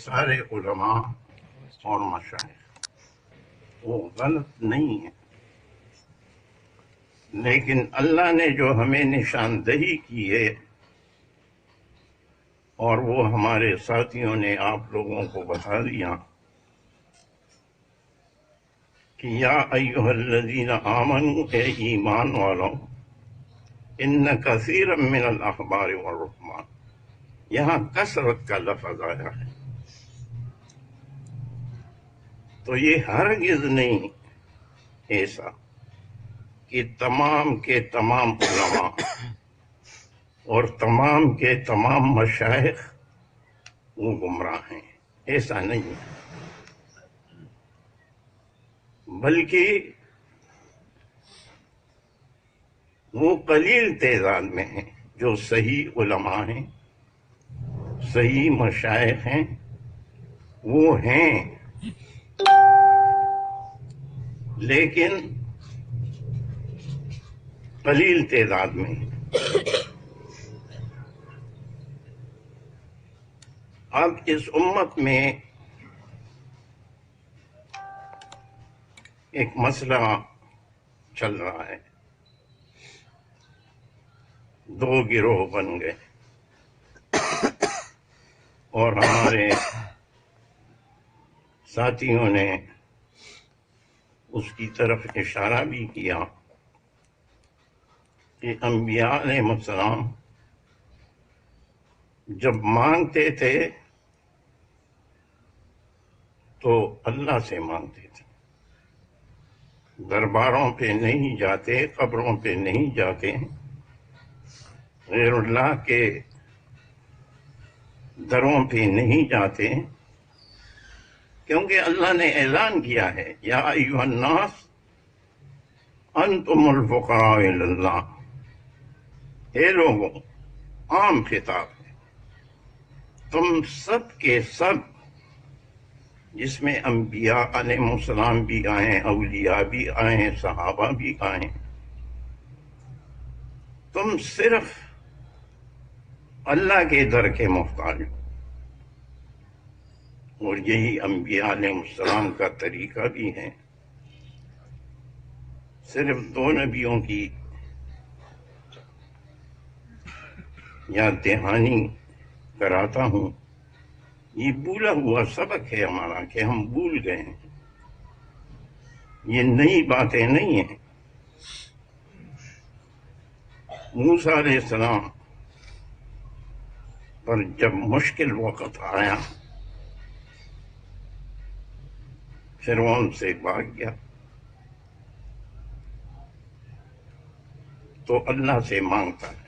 سارے علماء اور مشائخ وہ غلط نہیں ہے، لیکن اللہ نے جو ہمیں نشاندہی کی ہے اور وہ ہمارے ساتھیوں نے آپ لوگوں کو بتا دیا کہ یا ایھا الذین آمنوا، اے ایمان والو، ان کثیرا من الاحبار والرہبان، یہاں کثرت کا لفظ آیا ہے، تو یہ ہرگز نہیں ایسا کہ تمام کے تمام علماء اور تمام کے تمام مشائخ وہ گمراہ ہیں، ایسا نہیں ہے، بلکہ وہ قلیل تعداد میں ہیں جو صحیح علماء ہیں، صحیح مشائخ ہیں، وہ ہیں، لیکن قلیل تعداد میں ہیں۔ اب اس امت میں ایک مسئلہ چل رہا ہے، دو گروہ بن گئے، اور ہمارے ساتھیوں نے اس کی طرف اشارہ بھی کیا کہ انبیاء علیہ السلام جب مانگتے تھے تو اللہ سے مانگتے تھے، درباروں پہ نہیں جاتے، قبروں پہ نہیں جاتے، غیر اللہ کے دروں پہ نہیں جاتے، کیونکہ اللہ نے اعلان کیا ہے یا ایھا الناس انتم الفقراء الی اللہ، اے لوگوں، عام خطاب ہے، تم سب کے سب، جس میں انبیاء علیہ السلام بھی آئیں، اولیاء بھی آئیں، صحابہ بھی آئیں، تم صرف اللہ کے در کے محتاج ہو، اور یہی انبیاء علیہ السلام کا طریقہ بھی ہے۔ صرف دو نبیوں کی یاد دہانی کراتا ہوں، یہ بھولا ہوا سبق ہے ہمارا کہ ہم بھول گئے ہیں، یہ نئی باتیں نہیں ہیں۔ موسیٰ علیہ السلام پر جب مشکل وقت آیا، فرعون سے بھاگ گیا، تو اللہ سے مانگتا ہے،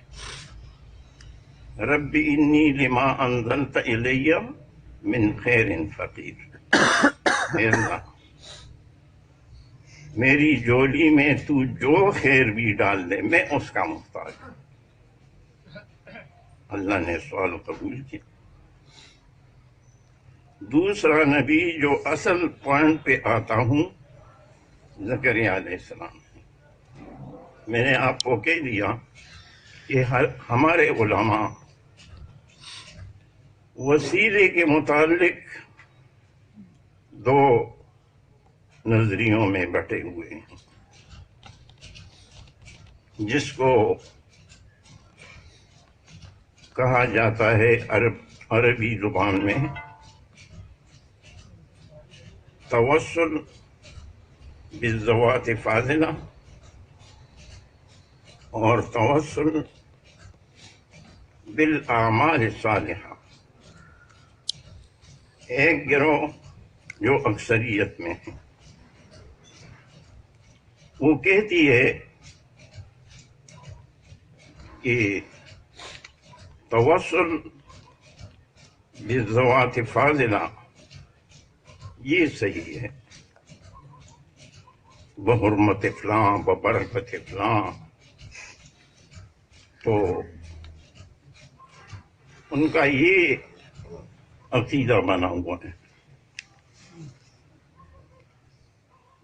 رب انی لما انزلت الی من خیر فقیر، اے اللہ، میری جولی میں تو جو خیر بھی ڈال دے میں اس کا محتاج ہوں۔ اللہ نے سوال قبول کیا۔ دوسرا نبی جو اصل پوائنٹ پہ آتا ہوں، زکریا علیہ السلام، میں نے آپ کو کہہ دیا کہ ہمارے علماء وسیلے کے متعلق دو نظریوں میں بٹے ہوئے ہیں، جس کو کہا جاتا ہے عربی زبان میں توسل بالذوات فاضلہ اور توسل بالاعمال الصالحہ۔ ایک گروہ جو اکثریت میں ہے وہ کہتی ہے کہ توسل بالذوات فاضلہ یہ صحیح ہے، بحرمت فلاں، ببرکت فلاں، تو ان کا یہ عقیدہ بنا ہوا ہے۔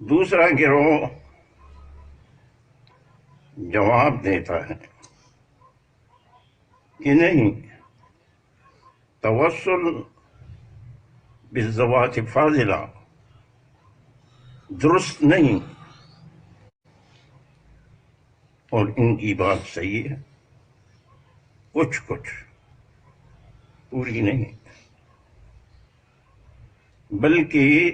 دوسرا گروہ جواب دیتا ہے کہ نہیں، توسل بالذوات فاضلہ درست نہیں، اور ان کی بات صحیح ہے، کچھ پوری نہیں، بلکہ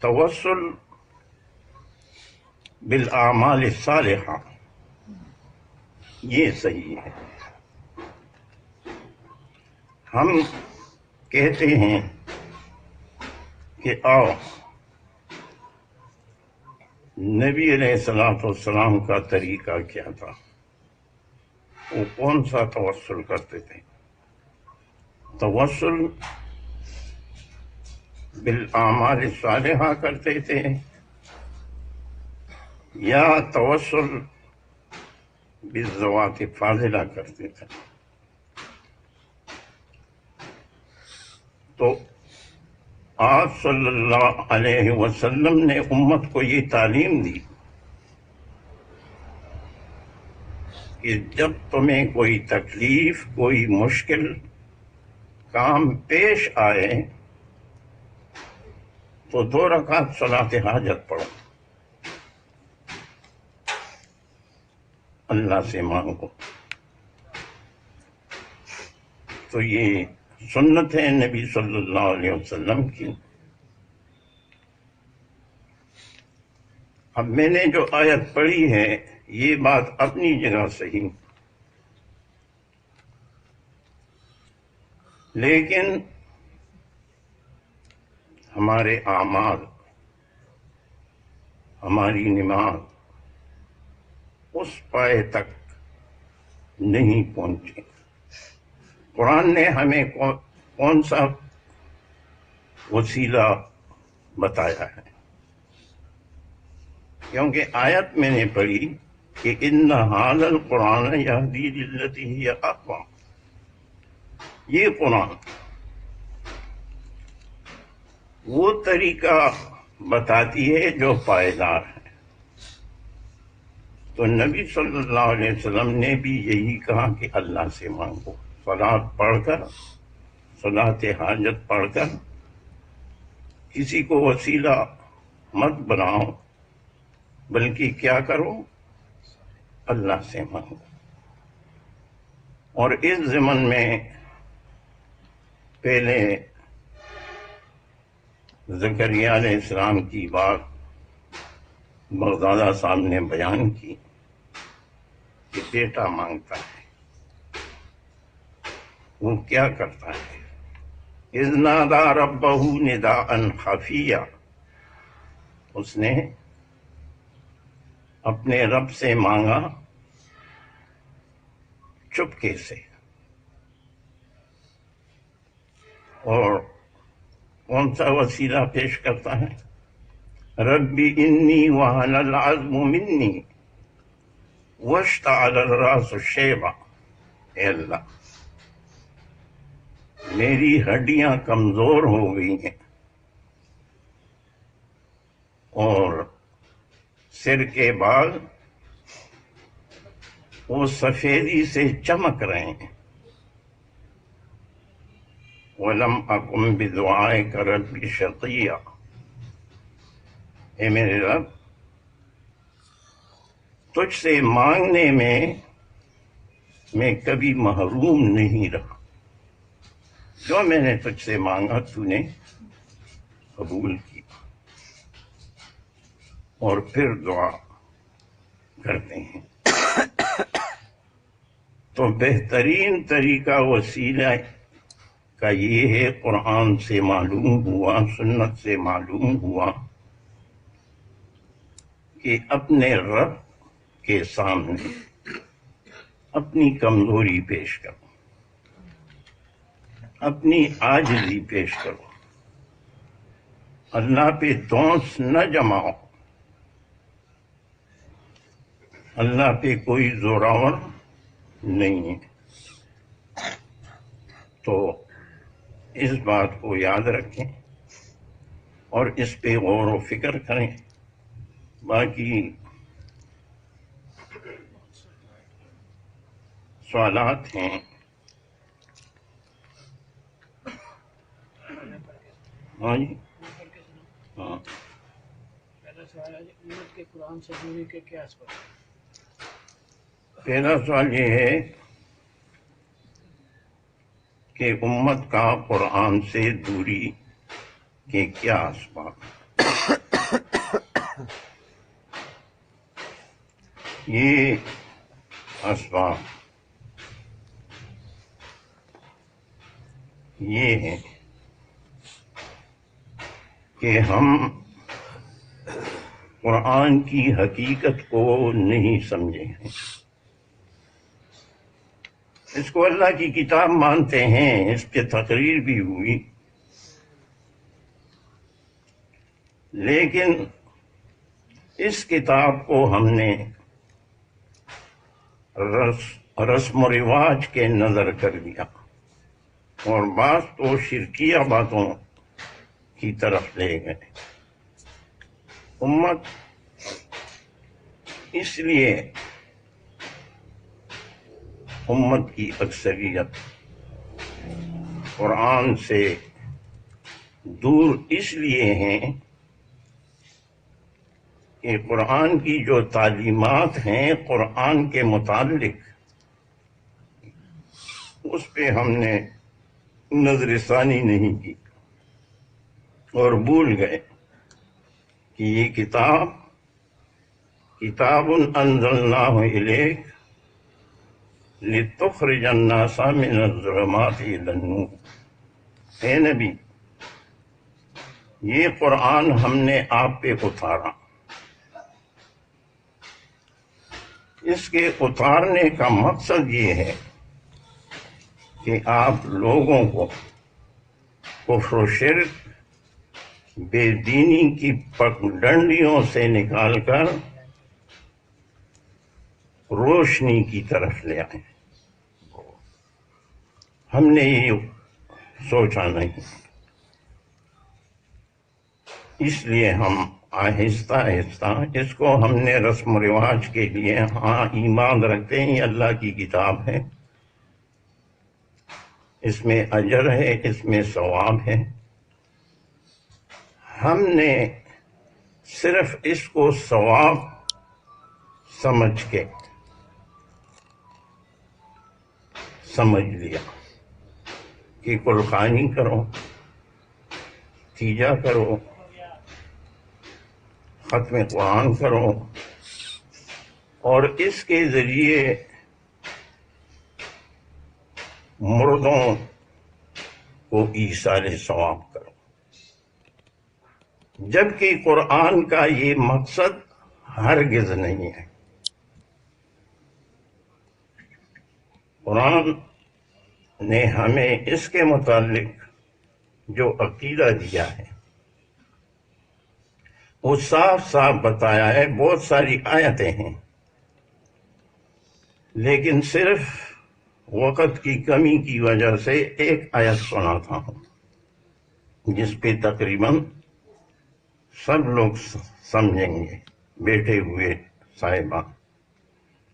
توسل بالاعمال الصالحہ یہ صحیح ہے۔ ہم کہتے ہیں کہ آؤ، نبی علیہ الصلوۃ والسلام کا طریقہ کیا تھا، وہ کون سا توسل کرتے تھے؟ توسل بالاعمال الصالحہ کرتے تھے یا توسل بالذوات فاضلہ کرتے تھے؟ تو آپ صلی اللہ علیہ وسلم نے امت کو یہ تعلیم دی کہ جب تمہیں کوئی تکلیف، کوئی مشکل کام پیش آئے تو 2 رکعت صلاۃ حاجت پڑھو، اللہ سے مانگو۔ تو یہ سنت ہے نبی صلی اللہ علیہ وسلم کی۔ اب میں نے جو آیت پڑھی ہے یہ بات اپنی جگہ صحیح، لیکن ہمارے اعمال، ہماری نماز اس پائے تک نہیں پہنچی۔ قرآن نے ہمیں کون سا وسیلہ بتایا ہے؟ کیونکہ آیت میں نے پڑھی کہ ان ھذا القرآن یہدی للتی ہی اقوم، یہ قرآن وہ طریقہ بتاتی ہے جو پائیدار ہے۔ تو نبی صلی اللہ علیہ وسلم نے بھی یہی کہا کہ اللہ سے مانگو، صلاۃ پڑھ کر، صلاۃ حاجت پڑھ کر کسی کو وسیلہ مت بناؤ، بلکہ کیا کرو؟ اللہ سے مانگو۔ اور اس ضمن میں پہلے زکریا علیہ السلام کی بات بغدادہ صاحب نے بیان کی کہ بیٹا مانگتا ہے، وہ کیا کرتا ہے؟ اذ نادى ربه نداء خفیا، اس نے اپنے رب سے مانگا چپکے سے، اور کون سا وسیلہ پیش کرتا ہے؟ ربی انی وہن العظم منی واشتعل الراس شیبا، اے اللہ میری ہڈیاں کمزور ہو گئی ہیں اور سر کے بال وہ سفیدی سے چمک رہے ہیں۔ وَلَمْ أَكُنْ بِدُعَائِكَ رَبِّ شَقِيًّا، اے میرے رب تجھ سے مانگنے میں کبھی محروم نہیں رہا، جو میں نے تجھ سے مانگا تو نے قبول کی۔ اور پھر دعا کرتے ہیں۔ تو بہترین طریقہ وسیلہ کا یہ ہے، قرآن سے معلوم ہوا، سنت سے معلوم ہوا کہ اپنے رب کے سامنے اپنی کمزوری پیش کرو، اپنی عاجزی پیش کرو، اللہ پہ دونس نہ جماؤ، اللہ پہ کوئی زوراور نہیں ہے۔ تو اس بات کو یاد رکھیں اور اس پہ غور و فکر کریں۔ باقی سوالات ہیں ہاں جی ہاں پہلا سوال ہے امت کے قرآن سے دوری کے کیا اسباب؟ پہلا سوال یہ ہے کہ امت کا قرآن سے دوری کے کیا اسباب؟ یہ اسباب یہ ہے کہ ہم قرآن کی حقیقت کو نہیں سمجھے ہیں. اس کو اللہ کی کتاب مانتے ہیں، اس پہ تقریر بھی ہوئی، لیکن اس کتاب کو ہم نے رسم و رواج کے نظر کر لیا اور بعض تو شرکیہ باتوں کی طرف لے گئے. امت اس لیے امت کی اکثریت قرآن سے دور اس لیے ہیں کہ قرآن کی جو تعلیمات ہیں قرآن کے متعلق، اس پہ ہم نے نظر ثانی نہیں کی اور بھول گئے کہ یہ کتاب انزلناہ الیک لتخرج الناس من الظلمات الی النور. اے نبی، یہ قرآن ہم نے آپ پہ اتارا. اس کے اتارنے کا مقصد یہ ہے کہ آپ لوگوں کو کفر و شرک، بے دینی کی پگڈنڈیوں سے نکال کر روشنی کی طرف لے آئیں. ہم نے یہ سوچا نہیں، اس لیے ہم آہستہ آہستہ اس کو ہم نے رسم و رواج کے لیے، ہاں ایمان رکھتے ہیں یہ اللہ کی کتاب ہے، اس میں اجر ہے، اس میں ثواب ہے. ہم نے صرف اس کو ثواب سمجھ کے سمجھ لیا کہ قربانی کرو، تیجا کرو، ختم قرآن کرو اور اس کے ذریعے مردوں کو ایصال ثواب کرو، جبکہ قرآن کا یہ مقصد ہرگز نہیں ہے. قرآن نے ہمیں اس کے متعلق جو عقیدہ دیا ہے وہ صاف صاف بتایا ہے. بہت ساری آیتیں ہیں، لیکن صرف وقت کی کمی کی وجہ سے ایک آیت سناتا ہوں جس پہ تقریباً سب لوگ سمجھیں گے، بیٹھے ہوئے صاحبان.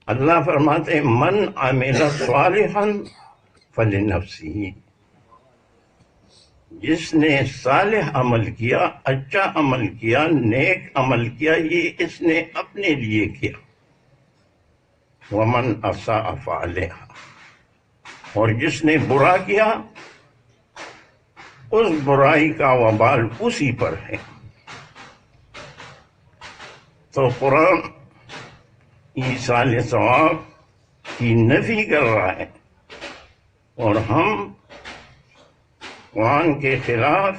اللہ فرماتے ہیں من عمل صالحا فلنفسہ، جس نے صالح عمل کیا، اچھا عمل کیا، نیک عمل کیا، یہ اس نے اپنے لیے کیا. ومن اساء فعلیہا، اور جس نے برا کیا اس برائی کا وبال اسی پر ہے. تو قرآن ایصال ثواب کی نفی کر رہا ہے اور ہم قرآن کے خلاف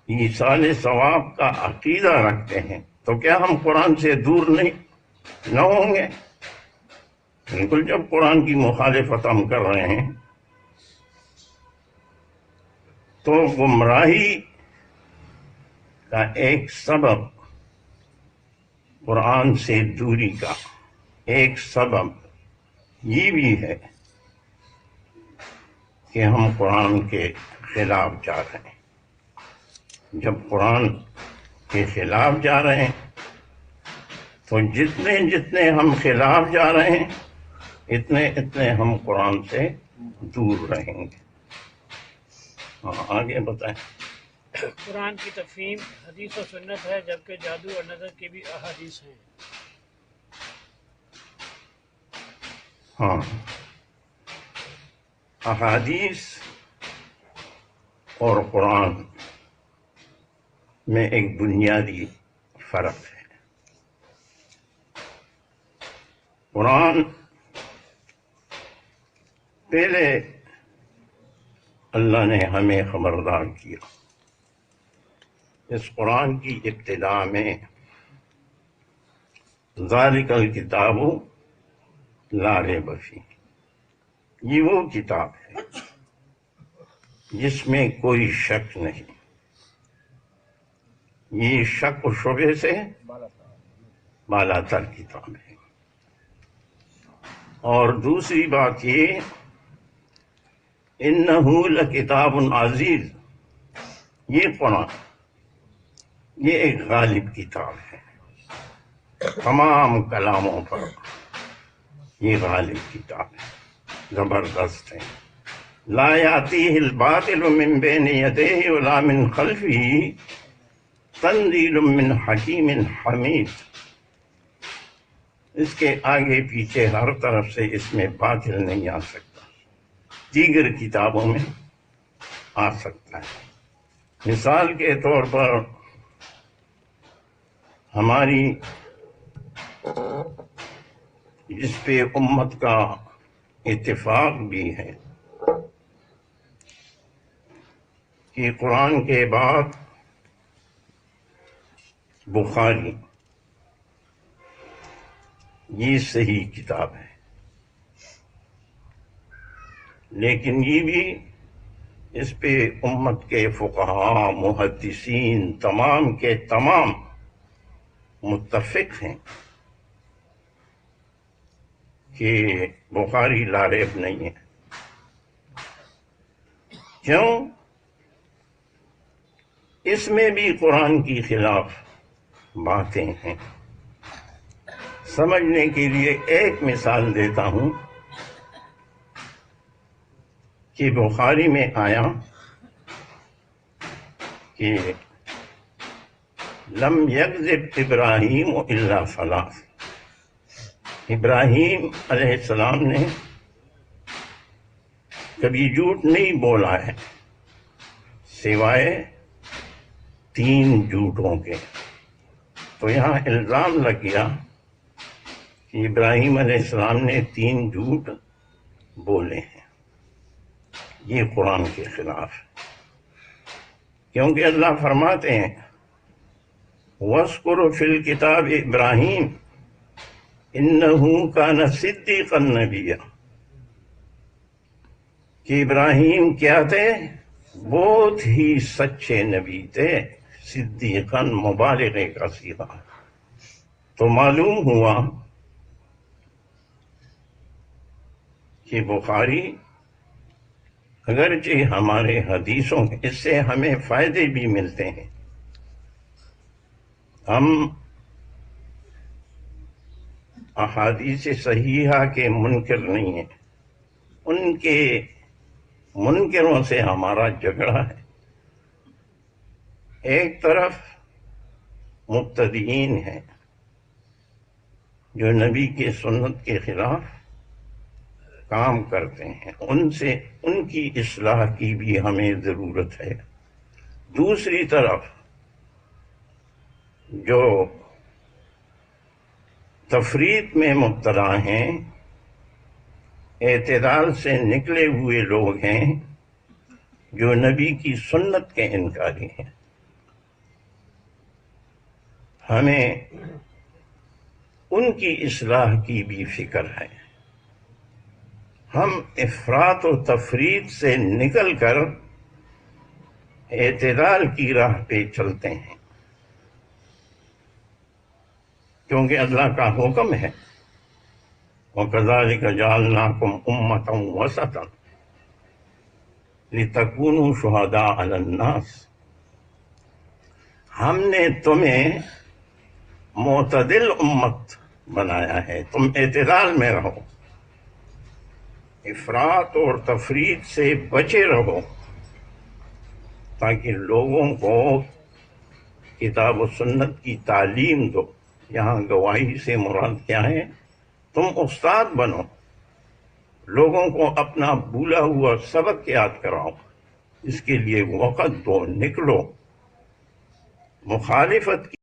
ایصال ثواب کا عقیدہ رکھتے ہیں. تو کیا ہم قرآن سے دور نہ ہوں گے؟ بالکل. جب قرآن کی مخالفت ہم کر رہے ہیں تو گمراہی کا ایک سبب، قرآن سے دوری کا ایک سبب یہ بھی ہے کہ ہم قرآن کے خلاف جا رہے ہیں. جب قرآن کے خلاف جا رہے ہیں تو جتنے ہم خلاف جا رہے ہیں اتنے ہم قرآن سے دور رہیں گے. ہاں آگے بتائیں. قرآن کی تفہیم حدیث و سنت ہے، جبکہ جادو اور نظر کی بھی احادیث ہیں۔ ہاں، احادیث اور قرآن میں ایک بنیادی فرق ہے۔ قرآن پہلے اللہ نے ہمیں خبردار کیا، اس قرآن کی ابتدا میں ذالک الکتاب لا ریب فیہ، یہ وہ کتاب ہے جس میں کوئی شک نہیں، یہ شک و شبہ سے بالا تر کتاب ہے۔ اور دوسری بات یہ، انہ لکتاب عزیز، یہ قرآن یہ ایک غالب کتاب ہے، تمام کلاموں پر یہ غالب کتاب ہے، زبردست ہے۔ لا یاتیہ الباطل من بین یدیہ ولا من خلفہ تنزیل من حکیم حمید، اس کے آگے پیچھے ہر طرف سے اس میں باطل نہیں آ سکتا، دیگر کتابوں میں آ سکتا ہے۔ مثال کے طور پر ہماری جس پہ امت کا اتفاق بھی ہے کہ قرآن کے بعد بخاری یہ صحیح کتاب ہے، لیکن یہ بھی اس پہ امت کے فقہاء محدثین تمام کے تمام متفق ہیں کہ بخاری لا ریب نہیں ہے۔ کیوں؟ اس میں بھی قرآن کی خلاف باتیں ہیں۔ سمجھنے کے لیے ایک مثال دیتا ہوں کہ بخاری میں آیا کہ لم یکذب ابراہیم الا ثلاث، ابراہیم علیہ السلام نے کبھی جھوٹ نہیں بولا ہے سوائے 3 جھوٹوں کے۔ تو یہاں الزام لگ گیا کہ ابراہیم علیہ السلام نے 3 جھوٹ بولے ہیں، یہ قرآن کے خلاف ہے، کیونکہ اللہ فرماتے ہیں وَاذْكُرْ فِي الْكِتَابِ ابراہیم إِنَّهُ كَانَ صِدِّيقًا نَبِيًّا، کہ ابراہیم کیا تھے؟ بہت ہی سچے نبی تھے، صدیقاً مبالغے کا صیغہ۔ تو معلوم ہوا کہ بخاری اگرچہ ہمارے حدیثوں اس سے ہمیں فائدے بھی ملتے ہیں، ہم احادیث صحیحہ کے منکر نہیں ہیں، ان کے منکروں سے ہمارا جھگڑا ہے۔ ایک طرف مبتدئین ہیں جو نبی کے سنت کے خلاف کام کرتے ہیں، ان کی اصلاح کی بھی ہمیں ضرورت ہے۔ دوسری طرف جو تفریط میں مبتلا ہیں، اعتدال سے نکلے ہوئے لوگ ہیں، جو نبی کی سنت کے انکاری ہیں، ہمیں ان کی اصلاح کی بھی فکر ہے۔ ہم افراط و تفریط سے نکل کر اعتدال کی راہ پہ چلتے ہیں، کیونکہ اللہ کا حکم ہے وَكَذَلِكَ جَعَلْنَاكُمْ أُمَّةً وَسَطًا لِتَكُونُوا شُهَدَاءَ عَلَى النَّاسِ، ہم نے تمہیں معتدل امت بنایا ہے، تم اعتدال میں رہو، افراط اور تفریط سے بچے رہو، تاکہ لوگوں کو کتاب و سنت کی تعلیم دو. یہاں گواہی سے مراد کیا ہے؟ تم استاد بنو، لوگوں کو اپنا بھولا ہوا سبق یاد کراؤ، اس کے لیے وقت دو، نکلو. مخالفت